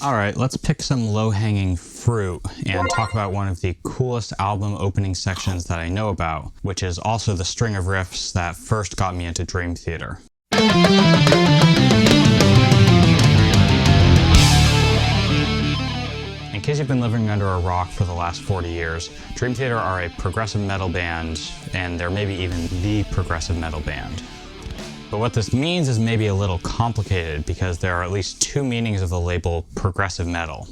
Alright, let's pick some low-hanging fruit and talk about one of the coolest album opening sections that I know about, which is also the string of riffs that first got me into Dream Theater. In case you've been living under a rock for the last 40 years, Dream Theater are a progressive metal band, and they're maybe even the progressive metal band. But what this means is maybe a little complicated because there are at least two meanings of the label progressive metal.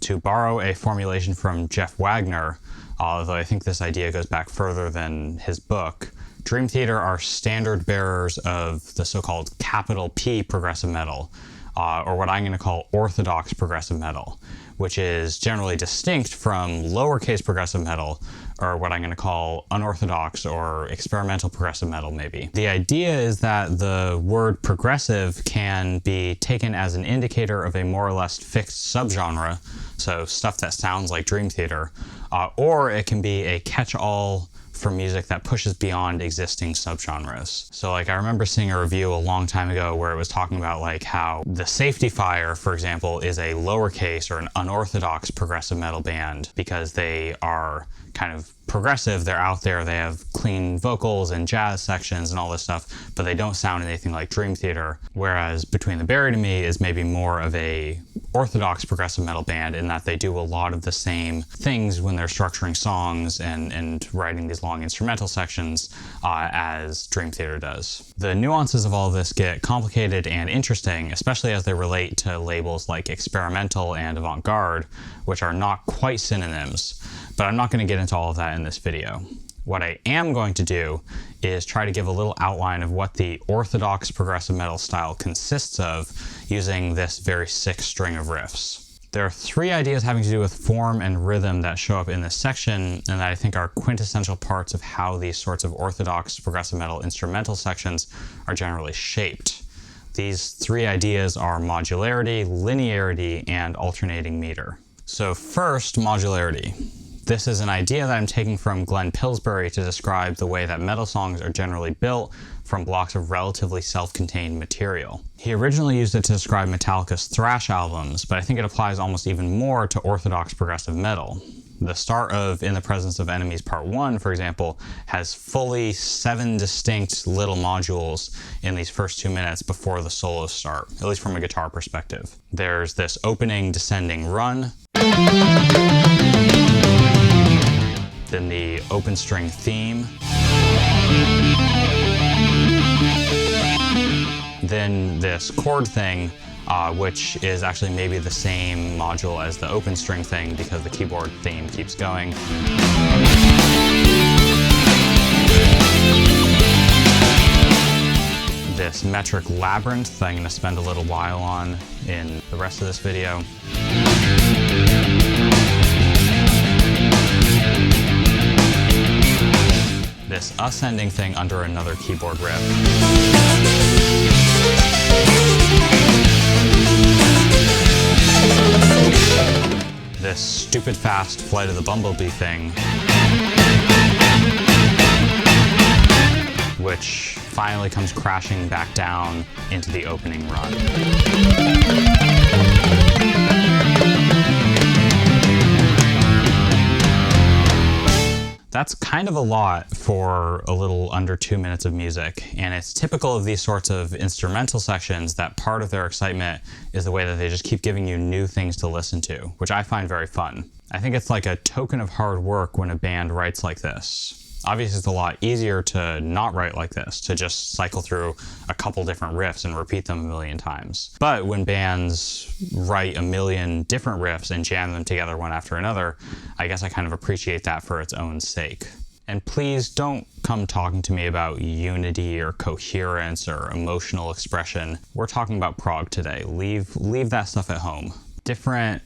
To borrow a formulation from Jeff Wagner, although I think this idea goes back further than his book, Dream Theater are standard bearers of the so-called capital P progressive metal, or what I'm going to call orthodox progressive metal, which is generally distinct from lowercase progressive metal, or what I'm going to call unorthodox or experimental progressive metal, maybe. The idea is that the word progressive can be taken as an indicator of a more or less fixed subgenre, so stuff that sounds like Dream Theater, or it can be a catch-all for music that pushes beyond existing subgenres. So like I remember seeing a review a long time ago where it was talking about like how the Safety Fire, for example, is a lowercase or an unorthodox progressive metal band because they are kind of progressive, they're out there, they have clean vocals and jazz sections and all this stuff, but they don't sound anything like Dream Theater. Whereas Between the Buried and Me is maybe more of a orthodox progressive metal band in that they do a lot of the same things when they're structuring songs and writing these long instrumental sections as Dream Theater does. The nuances of all of this get complicated and interesting, especially as they relate to labels like experimental and avant-garde, which are not quite synonyms, but I'm not going to get into all of that in this video. What I am going to do is try to give a little outline of what the orthodox progressive metal style consists of using this very sick string of riffs. There are three ideas having to do with form and rhythm that show up in this section and that I think are quintessential parts of how these sorts of orthodox progressive metal instrumental sections are generally shaped. These three ideas are modularity, linearity, and alternating meter. So first, modularity. This is an idea that I'm taking from Glenn Pillsbury to describe the way that metal songs are generally built from blocks of relatively self-contained material. He originally used it to describe Metallica's thrash albums, but I think it applies almost even more to orthodox progressive metal. The start of In the Presence of Enemies Part 1, for example, has fully 7 distinct little modules in these first 2 minutes before the solos start, at least from a guitar perspective. There's this opening descending run, then the open string theme, then this chord thing, which is actually maybe the same module as the open string thing because the keyboard theme keeps going. This metric labyrinth that I'm going to spend a little while on in the rest of this video. This ascending thing under another keyboard riff. This stupid fast Flight of the Bumblebee thing, which finally comes crashing back down into the opening run. That's kind of a lot for a little under 2 minutes of music, and it's typical of these sorts of instrumental sections that part of their excitement is the way that they just keep giving you new things to listen to, which I find very fun. I think it's like a token of hard work when a band writes like this. Obviously, it's a lot easier to not write like this, to just cycle through a couple different riffs and repeat them a million times. But when bands write a million different riffs and jam them together one after another, I guess I kind of appreciate that for its own sake. And please don't come talking to me about unity or coherence or emotional expression. We're talking about prog today. Leave that stuff at home. Different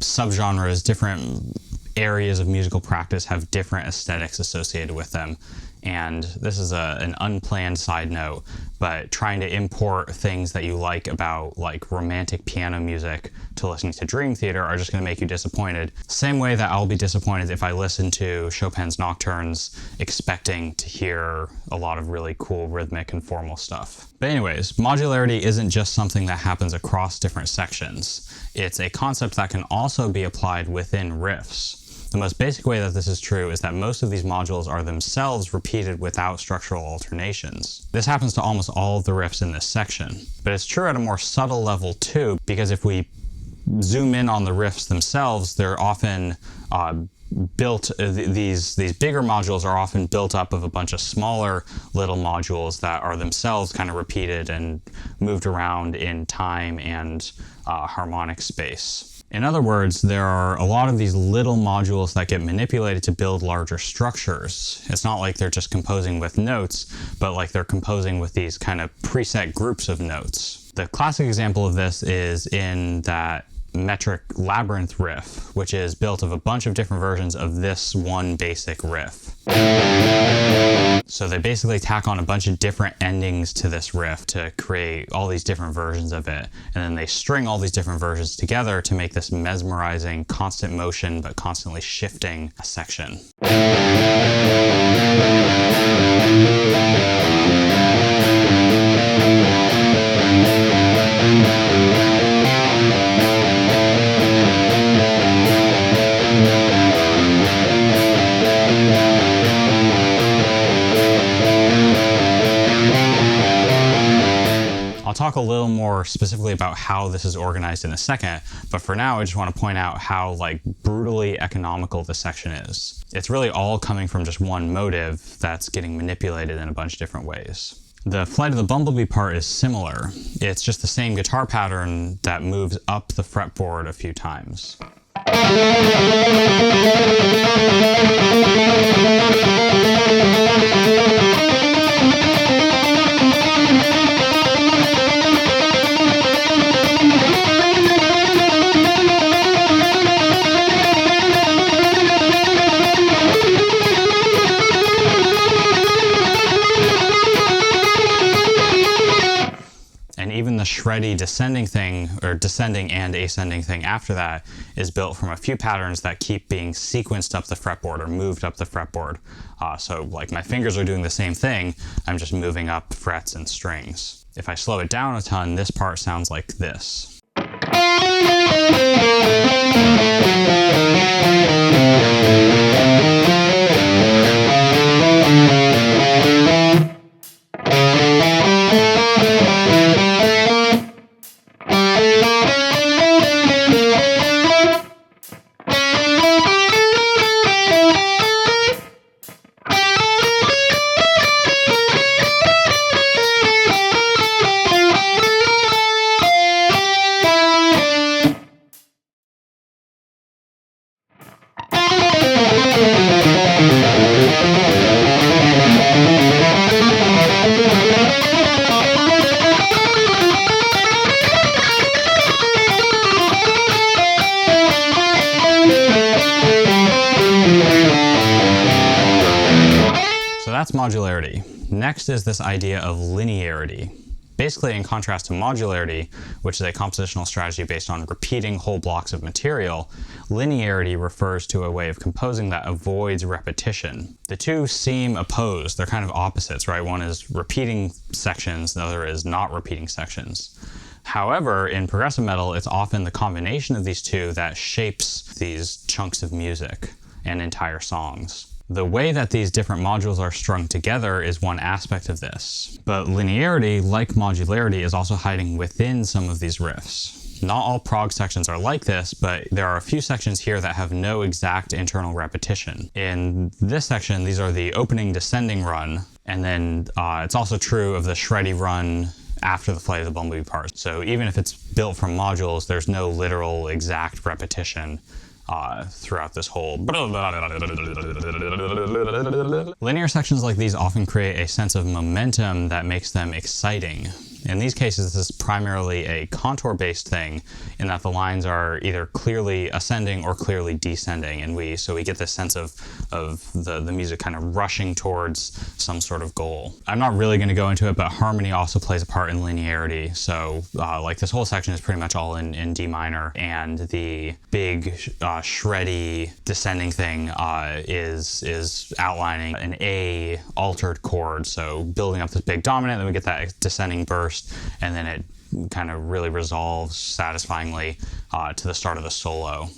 subgenres, different areas of musical practice have different aesthetics associated with them, And this is an unplanned side note, but trying to import things that you like about like romantic piano music to listening to Dream Theater are just going to make you disappointed. Same way that I'll be disappointed if I listen to Chopin's Nocturnes expecting to hear a lot of really cool rhythmic and formal stuff. But anyways, modularity isn't just something that happens across different sections. It's a concept that can also be applied within riffs. The most basic way that this is true is that most of these modules are themselves repeated without structural alternations. This happens to almost all of the riffs in this section, but it's true at a more subtle level too, because if we zoom in on the riffs themselves, they're often built, these bigger modules are often built up of a bunch of smaller little modules that are themselves kind of repeated and moved around in time and harmonic space. In other words, there are a lot of these little modules that get manipulated to build larger structures. It's not like they're just composing with notes, but like they're composing with these kind of preset groups of notes. The classic example of this is in that metric labyrinth riff, which is built of a bunch of different versions of this one basic riff. So they basically tack on a bunch of different endings to this riff to create all these different versions of it, and then they string all these different versions together to make this mesmerizing, constant motion but constantly shifting section. I'll talk a little more specifically about how this is organized in a second, but for now I just want to point out how like brutally economical this section is. It's really all coming from just one motive that's getting manipulated in a bunch of different ways. The Flight of the Bumblebee part is similar. It's just the same guitar pattern that moves up the fretboard a few times. Even the shreddy descending thing, or descending and ascending thing after that, is built from a few patterns that keep being sequenced up the fretboard or moved up the fretboard. So like my fingers are doing the same thing, I'm just moving up frets and strings. If I slow it down a ton, this part sounds like this. That's modularity. Next is this idea of linearity. Basically, in contrast to modularity, which is a compositional strategy based on repeating whole blocks of material, linearity refers to a way of composing that avoids repetition. The two seem opposed. They're kind of opposites, right? One is repeating sections, the other is not repeating sections. However, in progressive metal, it's often the combination of these two that shapes these chunks of music and entire songs. The way that these different modules are strung together is one aspect of this, but linearity, like modularity, is also hiding within some of these riffs. Not all prog sections are like this, but there are a few sections here that have no exact internal repetition. In this section, these are the opening descending run, and then it's also true of the shreddy run after the Flight of the Bumblebee part. So even if it's built from modules, there's no literal exact repetition throughout this whole. Linear sections like these often create a sense of momentum that makes them exciting. In these cases, this is primarily a contour-based thing in that the lines are either clearly ascending or clearly descending, and so we get this sense of the music kind of rushing towards some sort of goal. I'm not really going to go into it, but harmony also plays a part in linearity. So like this whole section is pretty much all in D minor, and the big shreddy descending thing is outlining an A altered chord. So building up this big dominant, then we get that descending burst, and then it kind of really resolves satisfyingly to the start of the solo,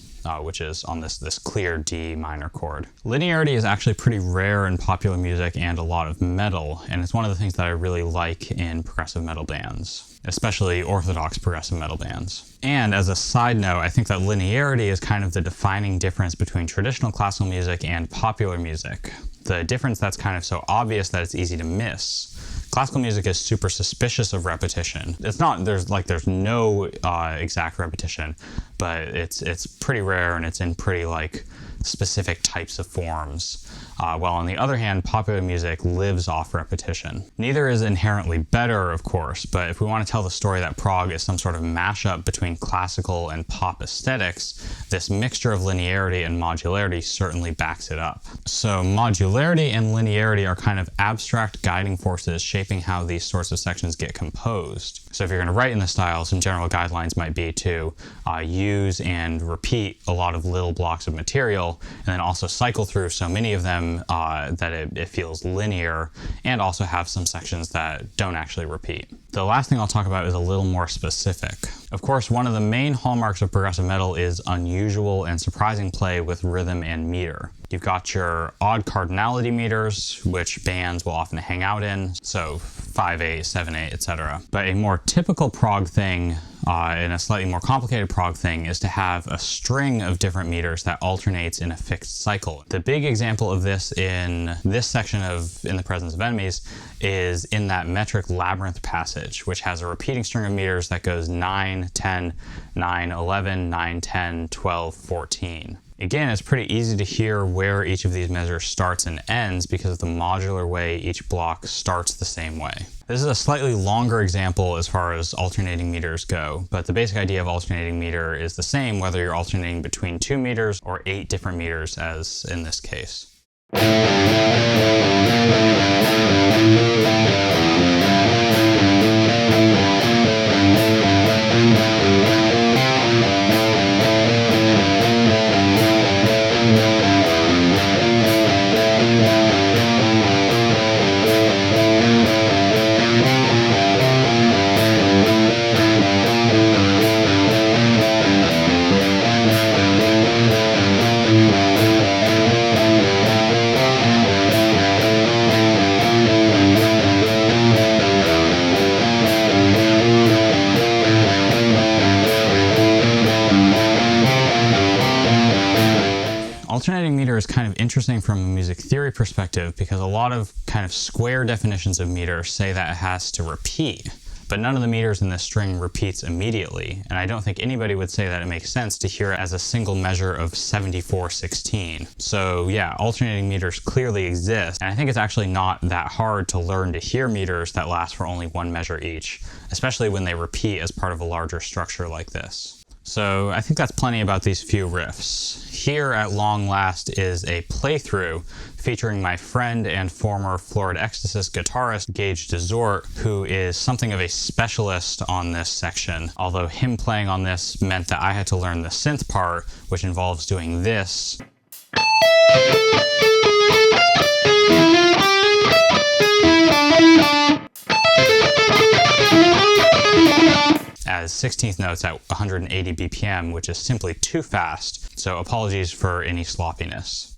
which is on this clear D minor chord. Linearity is actually pretty rare in popular music and a lot of metal, and it's one of the things that I really like in progressive metal bands, especially orthodox progressive metal bands. And as a side note, I think that linearity is kind of the defining difference between traditional classical music and popular music. The difference that's kind of so obvious that it's easy to miss. Classical music is super suspicious of repetition. It's not, there's no exact repetition, but it's pretty rare, and it's in pretty like specific types of forms. While on the other hand, popular music lives off repetition. Neither is inherently better, of course, but if we want to tell the story that prog is some sort of mashup between classical and pop aesthetics, this mixture of linearity and modularity certainly backs it up. So modularity and linearity are kind of abstract guiding forces shaping how these sorts of sections get composed. So if you're going to write in the style, some general guidelines might be to use and repeat a lot of little blocks of material, and then also cycle through so many of them that it feels linear, and also have some sections that don't actually repeat. The last thing I'll talk about is a little more specific. Of course, one of the main hallmarks of progressive metal is unusual and surprising play with rhythm and meter. You've got your odd cardinality meters, which bands will often hang out in, so 5/8, 7/8, etc. But a more typical prog thing, and a slightly more complicated prog thing, is to have a string of different meters that alternates in a fixed cycle. The big example of this in this section of In the Presence of Enemies is in that metric labyrinth passage, which has a repeating string of meters that goes 9, 10, 9, 11, 9, 10, 12, 14. Again, it's pretty easy to hear where each of these measures starts and ends because of the modular way each block starts the same way. This is a slightly longer example as far as alternating meters go, but the basic idea of alternating meter is the same whether you're alternating between 2 meters or 8 different meters, as in this case. Alternating meter is kind of interesting from a music theory perspective because a lot of kind of square definitions of meter say that it has to repeat, but none of the meters in this string repeats immediately, and I don't think anybody would say that it makes sense to hear it as a single measure of 74/16. So yeah, alternating meters clearly exist, and I think it's actually not that hard to learn to hear meters that last for only one measure each, especially when they repeat as part of a larger structure like this. So I think that's plenty about these few riffs. Here at long last is a playthrough featuring my friend and former Florid Ecstasis guitarist Gage Desort, who is something of a specialist on this section, although him playing on this meant that I had to learn the synth part, which involves doing this. As 16th notes at 180 BPM, which is simply too fast, so apologies for any sloppiness.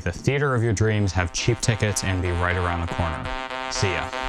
the theater of your dreams, have cheap tickets, and be right around the corner. See ya.